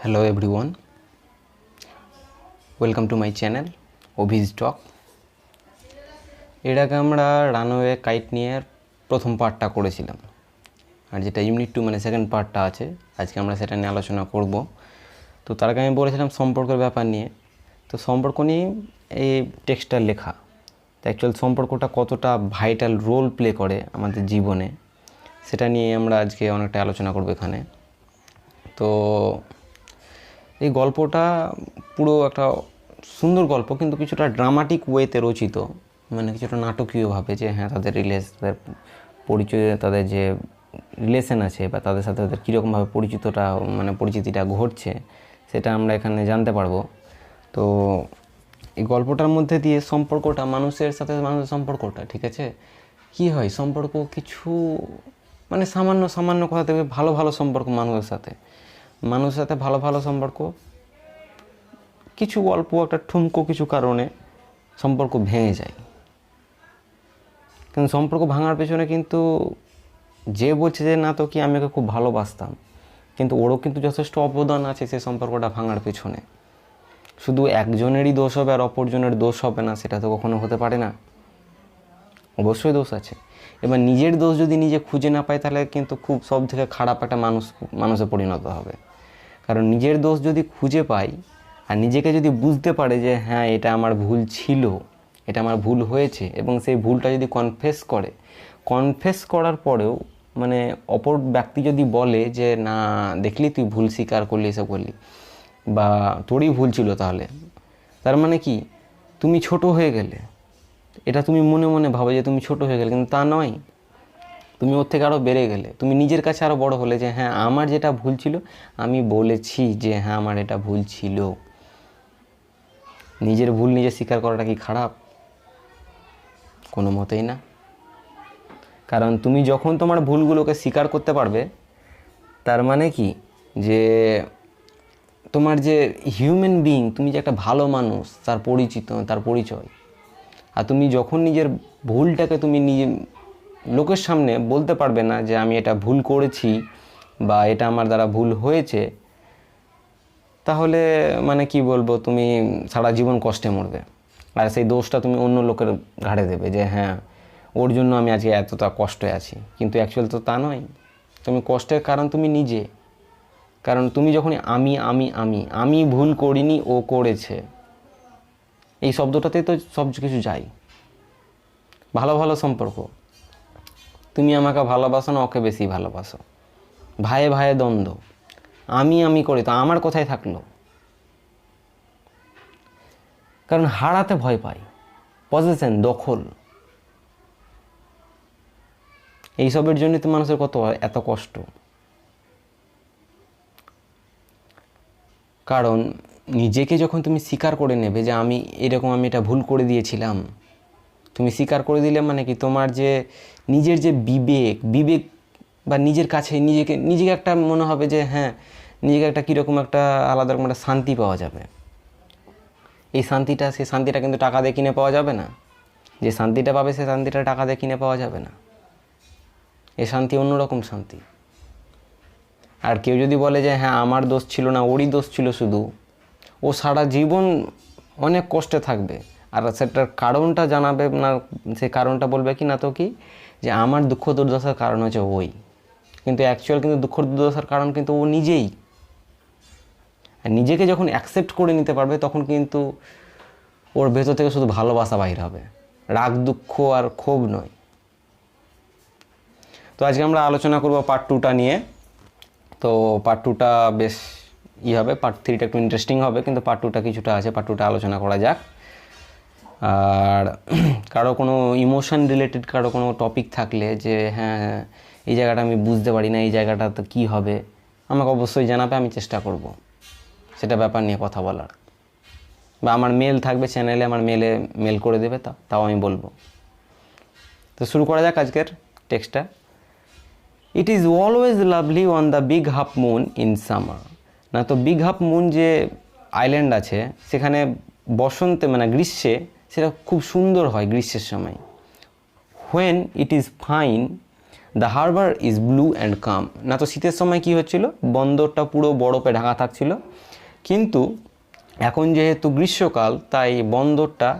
Hello everyone, welcome to my channel Obhi's Talk। এর আগে আমরা রানওয়ে কাইট নিয়ে প্রথম পার্টটা করেছিলাম, আর যেটা ইউনিট 2 মানে সেকেন্ড পার্টটা আছে, আজকে আমরা সেটা নিয়ে আলোচনা করব। তো তার আগে আমি বলেছিলাম সম্পর্কের ব্যাপার নিয়ে, তো সম্পর্ক নিয়ে এই টেক্সটটা লেখা। তো অ্যাকচুয়াল সম্পর্কটা কতটা ভাইটাল রোল প্লে করে আমাদের জীবনে, সেটা নিয়ে আমরা আজকে অনেকটা আলোচনা করব এখানে। তো এই গল্পটা পুরো একটা সুন্দর গল্প, কিন্তু কিছুটা ড্রামাটিক ওয়েতে রচিত, মানে কিছুটা নাটকীয়ভাবে, যে হ্যাঁ তাদের তাদের পরিচয়, তাদের যে রিলেশন আছে বা তাদের সাথে তাদের কীরকমভাবে পরিচিতিটা ঘটছে সেটা আমরা এখানে জানতে পারবো। তো এই গল্পটার মধ্যে দিয়ে সম্পর্কটা, মানুষের সাথে মানুষের সম্পর্কটা, ঠিক আছে, কী হয় সম্পর্ক কিছু মানে সামান্য কথা থেকে ভালো সম্পর্ক মানুষের সাথে ভালো সম্পর্ক, কিছু অল্প একটা ঠুমকো কিছু কারণে সম্পর্ক ভেঙে যায়। কিন্তু সম্পর্ক ভাঙার পেছনে কিন্তু যে বলছে যে না তো কি আমি ওকে খুব ভালোবাসতাম, কিন্তু ওরও কিন্তু যথেষ্ট অবদান আছে সেই সম্পর্কটা ভাঙার পেছনে। শুধু একজনেরই দোষ হবে আর অপরজনের দোষ হবে না, সেটা তো কখনো হতে পারে না, অবশ্যই দোষ আছে। এবার নিজের দোষ যদি নিজে খুঁজে না পায়, তাহলে কিন্তু খুব সব থেকে খারাপ একটা মানুষে পরিণত হবে। কারণ নিজের দোষ যদি খুঁজে পাই আর নিজেকে যদি বুঝতে পারে যে হ্যাঁ এটা আমার ভুল ছিল, এটা আমার ভুল হয়েছে, এবং সেই ভুলটা যদি কনফেস করার পরেও মানে অপর ব্যক্তি যদি বলে যে না দেখলি তুই ভুল স্বীকার করলি, এসব করলি, বা তোরই ভুল ছিল, তাহলে তার মানে কি তুমি ছোট হয়ে গেলে, এটা তুমি মনে মনে ভাবো যে তুমি ছোট হয়ে গেলে, কিন্তু তা নয়, তুমি ওর থেকে আরও বেড়ে গেলে, তুমি নিজের কাছে আরও বড় হলে যে হ্যাঁ আমার যেটা ভুল ছিল আমি বলেছি যে হ্যাঁ আমার এটা ভুল ছিল। নিজের ভুল নিজে স্বীকার করাটা কি খারাপ? কোনো মতেই না। কারণ তুমি যখন তোমার ভুলগুলোকে স্বীকার করতে পারবে, তার মানে কি যে তোমার যে হিউম্যান বিইং, তুমি যে একটা ভালো মানুষ, তার পরিচয়। আর তুমি যখন নিজের ভুলটাকে তুমি নিজে লোকের সামনে বলতে পারবে না যে আমি এটা ভুল করেছি বা এটা আমার দ্বারা ভুল হয়েছে, তাহলে মানে কি বলবো, তুমি সারা জীবন কষ্টে মরবে। আর সেই দোষটা তুমি অন্য লোকের ঘাড়ে দেবে যে হ্যাঁ ওর জন্য আমি আজকে এতটা কষ্টে আছি, কিন্তু অ্যাকচুয়াল তো তা নয়। তুমি কষ্টের কারণ তুমি নিজে। কারণ তুমি যখনই আমি ভুল করিনি, ও করেছে, এই শব্দটাতেই তো সব কিছু যায়। ভালো সম্পর্ক, তুমি আমাকে ভালোবাসো না ওকে বেশি ভালোবাসো, ভাইয়ে দ্বন্দ্ব, আমি করি তো আমার কোথায় থাকলো। কারণ হারাতে ভয় পাই, পজিশন, দখল, এইসবের জন্যই তো মানুষের এত কষ্ট। কারণ নিজেকে যখন তুমি স্বীকার করে নেবে যে আমি এটা ভুল করে দিয়েছিলাম, তুমি স্বীকার করে দিলে মানে কি তোমার যে নিজের যে বিবেক বা নিজের কাছে নিজেকে একটা মনে হবে যে হ্যাঁ নিজেকে একটা কীরকম একটা আলাদা রকম একটা শান্তি পাওয়া যাবে। সেই শান্তিটা কিন্তু টাকা দিয়ে কিনে পাওয়া যাবে না। যে শান্তিটা পাবে সেই শান্তিটা টাকা দিয়ে কিনে পাওয়া যাবে না। এই শান্তি অন্যরকম শান্তি। আর কেউ যদি বলে যে হ্যাঁ আমার দোষ ছিল না, ওরই দোষ ছিল শুধু, ও সারা জীবন অনেক কষ্টে থাকবে। আর সেটার কারণটা জানাবে না, সেই কারণটা বলবে কি না তো কি যে আমার দুঃখ দুর্দশার কারণ হচ্ছে ওই, কিন্তু অ্যাকচুয়াল কিন্তু দুঃখ দুর্দশার কারণ কিন্তু ও নিজেই। আর নিজেকে যখন অ্যাকসেপ্ট করে নিতে পারবে, তখন কিন্তু ওর ভেতর থেকে শুধু ভালোবাসা বাহির হবে, রাগ দুঃখ আর ক্ষোভ নয়। তো আজকে আমরা আলোচনা করব পার্ট 2টা নিয়ে। তো পার্ট 2টা বেশ হবে, পার্ট 3টা একটু ইন্টারেস্টিং হবে, কিন্তু পার্ট 2টা কিছুটা আছে, পার্ট 2টা আলোচনা করা যাক। আর কারো কোনো ইমোশন রিলেটেড কারো কোনো টপিক থাকলে যে হ্যাঁ এই জায়গাটা আমি বুঝতে পারি না, এই জায়গাটা তো কী হবে, আমাকে অবশ্যই জানাবে, আমি চেষ্টা করব সেটা ব্যাপার নিয়ে কথা বলার। বা আমার মেল থাকবে চ্যানেলে, আমার মেল করে দেবে, তাও আমি বলবো। তো শুরু করা যাক আজকের টেক্সটটা। It is always lovely on the big half moon in summer. না তো বিগ হাফ মুন যে আইল্যান্ড আছে সেখানে বসন্তে মানে গ্রীষ্মে সেটা খুব সুন্দর হয় গ্রীষ্মের সময়। When it is fine the harbour is blue and calm. না তো শীতের সময় কি হচ্ছিল, বন্দরটা পুরো বরফে ঢাকা থাকছিল, কিন্তু এখন যেহেতু গ্রীষ্মকাল তাই বন্দরটা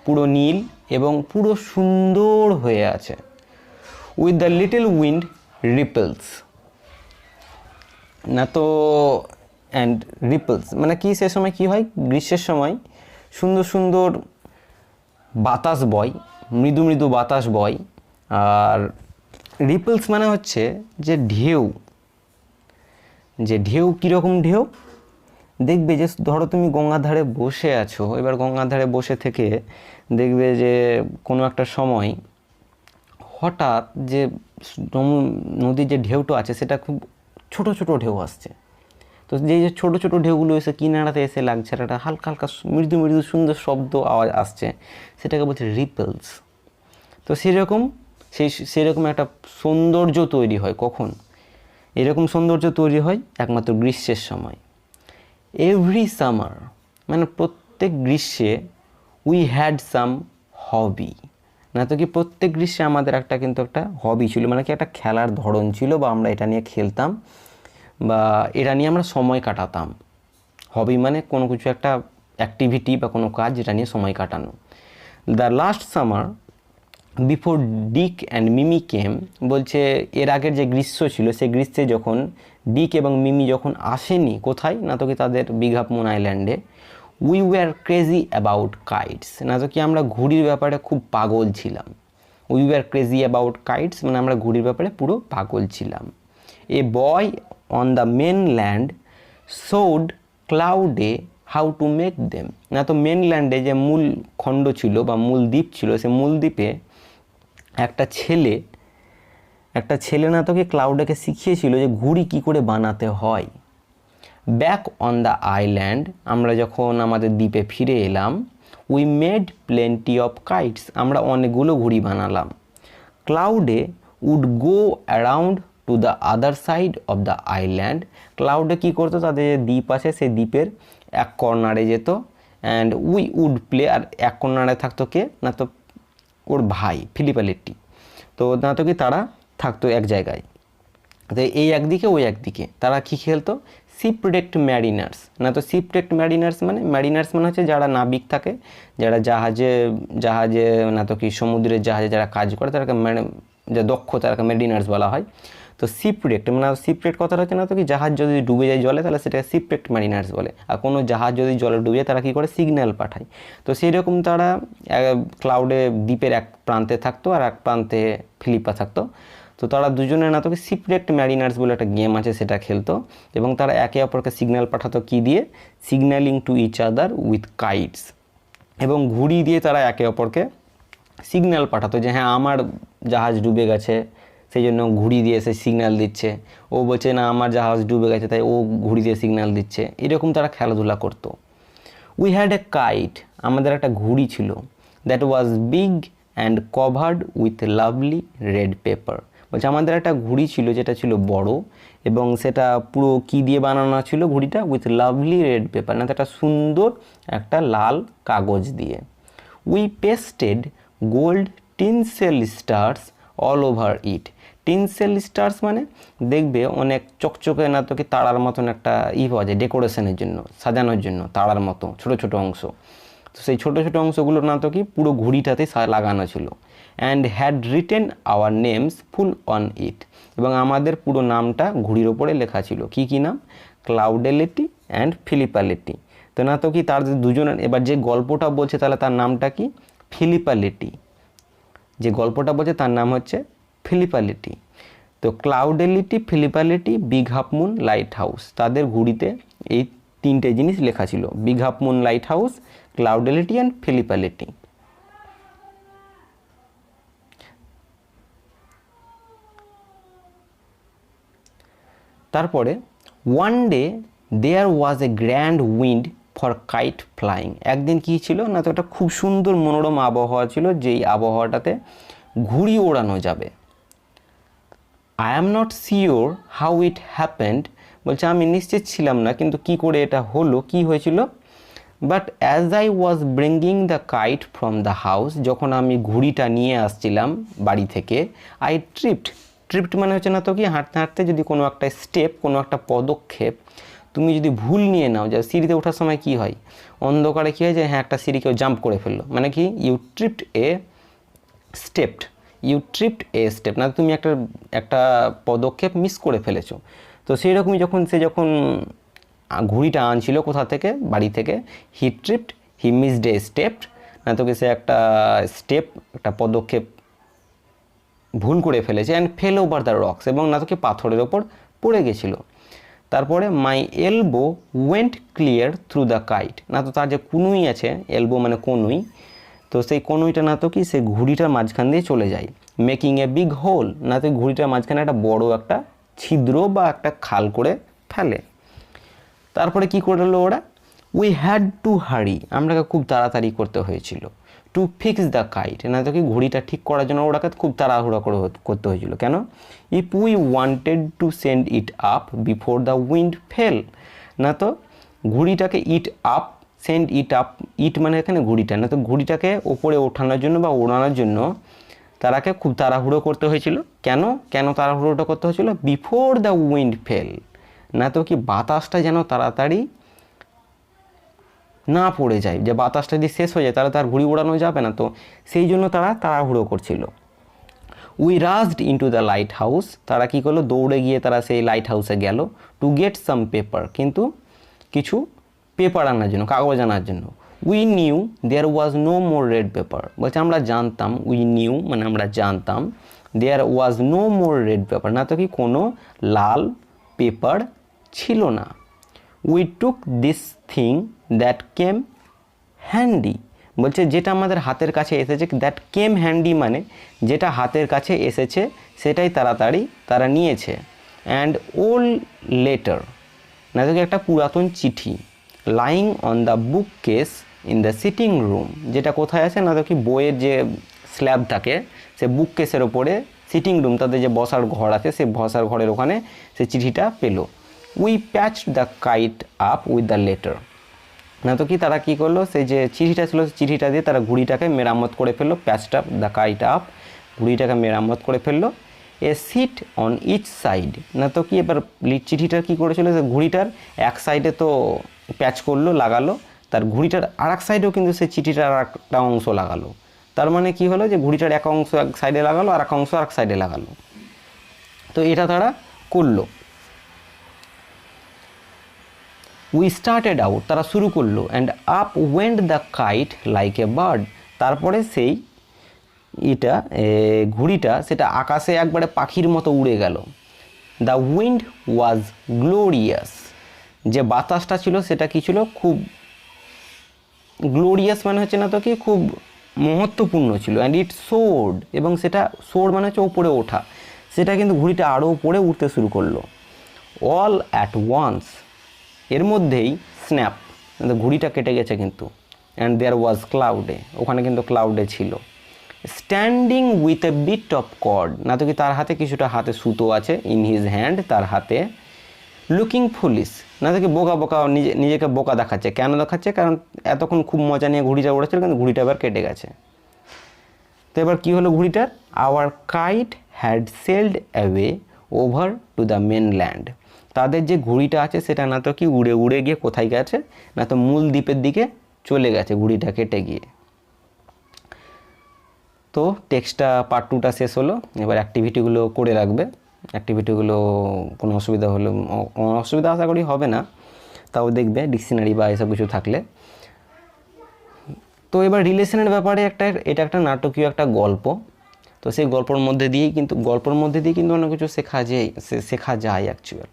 পুরো নীল এবং পুরো সুন্দর হয়ে আছে। With the little wind ripples. না তো অ্যান্ড রিপলস মানে কি, সে সময় কি হয়, গ্রীষ্মের সময় সুন্দর সুন্দর বাতাস বয়, মৃদু মৃদু বাতাস বয়। আর রিপলস মানে হচ্ছে যে ঢেউ। যে ঢেউ কীরকম ঢেউ, দেখবে যে ধরো তুমি গঙ্গার ধারে বসে আছো, এবার গঙ্গার ধারে বসে থেকে দেখবে যে কোনো একটা সময় হঠাৎ যে নদীর যে ঢেউটা আছে সেটা খুব ছোট ছোট ঢেউ আসছে। তো যে যে ছোটো ছোটো ঢেউগুলো এসে কিনারাতে এসে লাগছে, একটা হালকা হালকা মৃদু মৃদু সুন্দর শব্দ আওয়াজ আসছে, সেটাকে বলছে রিপলস। তো সেরকম একটা সৌন্দর্য তৈরি হয় কখন, এরকম সৌন্দর্য তৈরি হয় একমাত্র গ্রীষ্মের সময়। এভরি সামার মানে প্রত্যেক গ্রীষ্মে উই হ্যাড সাম হবি। না তো কি প্রত্যেক গ্রীষ্মে আমাদের কিন্তু একটা হবি ছিল, মানে কি একটা খেলার ধরন ছিল, বা আমরা এটা নিয়ে খেলতাম বা এটা নিয়ে আমরা সময় কাটাতাম। হবি মানে কোনো কিছু একটা অ্যাক্টিভিটি বা কোনো কাজ যেটা নিয়ে সময় কাটানো। The last summer before Dick and Mimi came, বলছে এর আগের যে গ্রীষ্ম ছিল সেই গ্রীষ্মে যখন ডিক এবং মিমি যখন আসেনি, কোথায়, না তো কি তাদের বিগ হাফ মুন আইল্যান্ডে, we were crazy about kites. না তো কি আমরা ঘুড়ির ব্যাপারে খুব পাগল ছিলাম। We were crazy about kites মানে আমরা ঘুড়ির ব্যাপারে পুরো পাগল ছিলাম। A boy on the mainland showed ক্লাউডে হাউ টু মেক দেম। না তো মেনল্যান্ডে যে মূল খণ্ড ছিল বা মূল দ্বীপ ছিল, সে মূল দ্বীপে একটা ছেলে না তোকে ক্লাউডেকে শিখিয়েছিল যে ঘুড়ি কী করে বানাতে হয়। ব্যাক অন দ্য আইল্যান্ড আমরা যখন আমাদের দ্বীপে ফিরে এলাম, we made plenty of kites আমরা অনেকগুলো ঘুড়ি বানালাম। ক্লাউডে would go around to the other side of the island. ক্লাউডে কী করতো, তাদের যে দ্বীপ আছে সেই দ্বীপের এক কর্নারে যেত, অ্যান্ড উই উড প্লে, আর এক কর্নারে থাকতো কে, না তো ওর ভাই ফিলিপালেটি। তো না তো কি তারা থাকতো এক জায়গায়, তো এই একদিকে ওই একদিকে তারা কী খেলতো, শিপরেক্ট ম্যারিনার্স। না তো শিপরেক্ট ম্যারিনার্স মানে হচ্ছে যারা নাবিক থাকে, যারা জাহাজে না তো কি সমুদ্রের জাহাজে যারা কাজ করে তাদেরকে যা দক্ষ তাদেরকে ম্যারিনার্স বলা হয়। তো শিপরেক্ট মানে শিপরেক্ট কথাটা হচ্ছে না তো কি জাহাজ যদি ডুবে যায় জলে তাহলে সেটাকে শিপরেক্ট ম্যারিনার্স বলে। আর কোনো জাহাজ যদি জলে ডুবে যায় তারা কী করে, সিগন্যাল পাঠায়। তো সেই রকম তারা ক্লাউডে দ্বীপের এক প্রান্তে থাকতো আর এক প্রান্তে ফিলিপা থাকতো। তো তারা দুজনে না তো কি শিপরেক্ট ম্যারিনার্স বলে একটা গেম আছে সেটা খেলতো, এবং তারা একে অপরকে সিগন্যাল পাঠাতো কী দিয়ে, signalling to each other with kites. এবং ঘুড়ি দিয়ে তারা একে অপরকে সিগন্যাল পাঠাতো যে হ্যাঁ আমার জাহাজ ডুবে গেছে, সেই জন্য ঘুড়ি দিয়ে সে সিগন্যাল দিচ্ছে। ও বলছে না আমার জাহাজ ডুবে গেছে, তাই ও ঘুড়ি দিয়ে সিগন্যাল দিচ্ছে। এরকম তারা খেলাধুলা করতো। উই হ্যাড এ কাইট আমাদের একটা ঘুড়ি ছিল, that was big and covered with lovely red paper. বলছে আমাদের একটা ঘুড়ি ছিল যেটা ছিল বড়, এবং সেটা পুরো কী দিয়ে বানানো ছিল ঘুড়িটা, উইথ লাভলি রেড পেপার, না একটা সুন্দর একটা লাল কাগজ দিয়ে। We pasted gold tinsel stars all over it. Tinsel stars মানে দেখবে অনেক চকচকে না তো কি তারার মতন একটা পাওয়া যায় ডেকোরেশনের জন্য, সাজানোর জন্য, তারার মতো ছোটো ছোটো অংশ। তো সেই ছোটো ছোটো অংশগুলো না তো কি পুরো ঘুড়িটাতেই লাগানো ছিল। And had written our names full on it, এবং আমাদের পুরো নামটা ঘুড়ির ওপরে লেখা ছিল। কি কি নাম, ক্লাউডেলিটি অ্যান্ড ফিলিপালিটি। তো না তো কি তার দুজনের, এবার যে গল্পটা বলছে তাহলে তার নামটা কি, ফিলিপালিটি। যে গল্পটা বলছে তার নাম হচ্ছে ফিলিপালিটি। তো ক্লাউডেলিটি, ফিলিপালিটি, big half moon lighthouse, তাদের ঘুড়িতে এই তিনটে জিনিস লেখা ছিল, big half moon lighthouse, ক্লাউডেলিটি অ্যান্ড ফিলিপালিটি। তারপরে one day there was a grand wind for kite flying. একদিন কী ছিল না তো একটা খুব সুন্দর মনোরম আবহাওয়া ছিল, যেই আবহাওয়াটাতে ঘুড়ি ওড়ানো যাবে। I am not sure how it happened, বলছে আমি নিশ্চিত ছিলাম না কিন্তু কি করে এটা হলো, কি হয়েছিল। But as I was bringing the kite from the house, যখন আমি ঘুড়িটা নিয়ে আসছিলাম বাড়ি থেকে, আই ট্রিপড ট্রিপড মানে হচ্ছে না তো কি হাঁটতে হাঁটতে যদি কোনো একটা স্টেপ, কোনো একটা পদক্ষেপ তুমি যদি ভুল নিয়ে নাও, যে সিঁড়িতে ওঠার সময় কি হয়, অন্ধকারে কী হয় যে হ্যাঁ একটা সিঁড়ি কেউ জাম্প করে ফেললো, মানে কি you tripped a stepped, you tripped a step, না তুমি একটা পদক্ষেপ মিস করে ফেলেছো। তো সেই রকমই যখন ঘুড়িটা আনছিল কোথা থেকে, বাড়ি থেকে, he tripped, he missed a step, না তো কি সে একটা স্টেপ, একটা পদক্ষেপ ভুল করে ফেলেছে, and fell over the rocks, এবং না তো কি পাথরের ওপর পড়ে গেছিলো। তারপরে my elbow went clear through the kite, না তো তার যে কনুই আছে, এলবো মানে কনুই, তো সেই কনুইটা না তো কি সে ঘুড়িটার মাঝখান দিয়ে চলে যায়, মেকিং এ বিগ হোল, না তো ঘুড়িটার মাঝখানে একটা বড় একটা ছিদ্র বা একটা খাল করে ফেলে। তারপরে কি করলো ওরা, উই হ্যাড টু হারি, আমরাকে খুব তাড়াতাড়ি করতে হয়েছিল, টু ফিক্স দ্য কাইট, না তো কি ঘুড়িটা ঠিক করার জন্য ওরাকে খুব তাড়াহুড়া করে করতে হয়েছিল। কেন, if we wanted to send it up before the wind fell, না তো ঘুড়িটাকে it up, send it up, it মানে এখানে ঘুড়িটা, না তো ঘুড়িটাকে ওপরে ওঠানোর জন্য বা ওড়ানোর জন্য তারাকে খুব তাড়াহুড়ো করতে হয়েছিল। কেন তাড়াহুড়োটা করতে হয়েছিল, বিফোর দ্য উইন্ড ফেল, না তো কি বাতাসটা যেন তাড়াতাড়ি না পড়ে যায়, যে বাতাসটা যদি শেষ হয়ে যায় তাহলে তার ঘুড়ি ওড়ানো যাবে না, তো সেই জন্য তারা তাড়াহুড়ো করছিল। We raced into the lighthouse, তারা কী করলো, দৌড়ে গিয়ে তারা সেই লাইট হাউসে গেল, টু গেট সাম পেপার, কিন্তু কিছু পেপার আনার জন্য, কাগজ আনার জন্য। We knew there was no more red paper, বলছে আমরা জানতাম, উই নিউ মানে আমরা জানতাম, there was no more red paper, না তো কি কোনো লাল পেপার ছিল না। We took this thing that came handy, বলছে যেটা আমাদের হাতের কাছে এসেছে, দ্যাট কেম হ্যান্ডি মানে যেটা হাতের কাছে এসেছে সেটাই তাড়াতাড়ি তারা নিয়েছে। অ্যান্ড ওল্ড লেটার, না তো একটা পুরাতন চিঠি, lying on the bookcase in the sitting room, যেটা কোথায় আছে, না তো কি বইয়ের যে স্ল্যাব থাকে সে বুক কেসের ওপরে, সিটিং রুম তাদের যে বসার ঘর আছে সেই বসার ঘরের ওখানে সে চিঠিটা পেলো। We patched the kite up with the letter, না তো কি তারা কী করলো, সেই যে চিঠিটা ছিল চিঠিটা দিয়ে তারা ঘুড়িটাকে মেরামত করে ফেললো, patched up the kite up, ঘুড়িটাকে মেরামত করে ফেললো। A seat on each side, না তো কি এবার চিঠিটা কী করেছিল, যে ঘুড়িটার এক সাইডে তো প্যাচ করলো, লাগালো, তার ঘুড়িটার আর এক সাইডেও কিন্তু সেই চিঠিটার আর একটা অংশ লাগালো। তার মানে কি হলো, যে ঘুড়িটার এক অংশ এক সাইডে লাগালো আর এক অংশ আর এক সাইডে লাগালো, তো এটা তারা করলো। উই স্টার্টেড আউট, তারা শুরু করলো, and up went the kite like a bird, তারপরে সেই ঘুড়িটা সেটা আকাশে একবারে পাখির মতো উড়ে গেল। দ্য উইন্ড ওয়াজ গ্লোরিয়াস, যে বাতাসটা ছিল সেটা কী ছিল, খুব গ্লোরিয়াস মানে হচ্ছে না তো কি খুব মহত্বপূর্ণ ছিল। অ্যান্ড ইট সোর্ড, এবং সেটা সোর্ড মানে হচ্ছে ওপরে ওঠা, সেটা কিন্তু ঘুড়িটা আরও উপরে উঠতে শুরু করলো। অল অ্যাট ওয়ান্স, এর মধ্যেই স্ন্যাপ, ঘুড়িটা কেটে গেছে কিন্তু। অ্যান্ড দেয়ার ওয়াজ ক্লাউডে, ওখানে কিন্তু ক্লাউডে ছিল। Standing with a bit of cord, না তো কি তার হাতে কিছুটা হাতে সুতো আছে, ইন হিজ হ্যান্ড তার হাতে। লুকিং ফুলিশ, না তো কি বোকা নিজেকে বোকা দেখাচ্ছে। কেন দেখাচ্ছে, কারণ এতক্ষণ খুব মজা নিয়ে ঘুড়িটা উড়েছিল, কিন্তু ঘুড়িটা এবার কেটে গেছে। তো এবার কী হলো ঘুড়িটার, our kite had sailed away over to the mainland, তাদের যে ঘুড়িটা আছে সেটা না তো কি উড়ে উড়ে গিয়ে কোথায় গেছে, না তো মূল দ্বীপের দিকে চলে গেছে ঘুড়িটা কেটে গিয়ে। তো টেক্সটটা পার্ট 2টা শেষ হলো, এবার অ্যাক্টিভিটিগুলো করে রাখবে। অ্যাক্টিভিটিগুলো কোনো অসুবিধা আশা করি হবে না, তাও দেখবে ডিকশনারি বা এসব কিছু থাকলে। তো এবার রিলেশনের ব্যাপারে এটা একটা নাটকীয় একটা গল্প, তো সেই গল্পের মধ্যে দিয়েই কিন্তু অনেক কিছু শেখা যায় অ্যাকচুয়াল।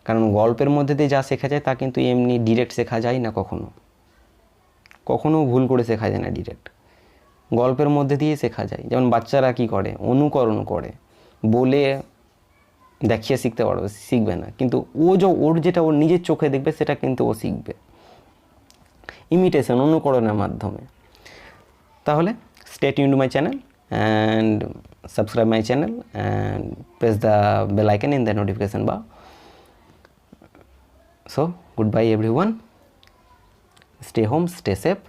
কারণ গল্পের মধ্যে দিয়ে যা শেখা যায় তা কিন্তু এমনি ডিরেক্ট শেখা যায় না, কখনো ভুল করে শেখা যায় না ডিরেক্ট, গল্পের মধ্যে দিয়ে শেখা যায়। যেমন বাচ্চারা কি করে, অনুকরণ করে, বলে দেখিয়ে শিখবে না, কিন্তু ওর যেটা ওর নিজের চোখে দেখবে সেটা কিন্তু ও শিখবে, ইমিটেশন, অনুকরণের মাধ্যমে। তাহলে stay tuned to my channel and subscribe my channel and press the bell icon in the notification bar. So goodbye everyone, stay home, stay safe.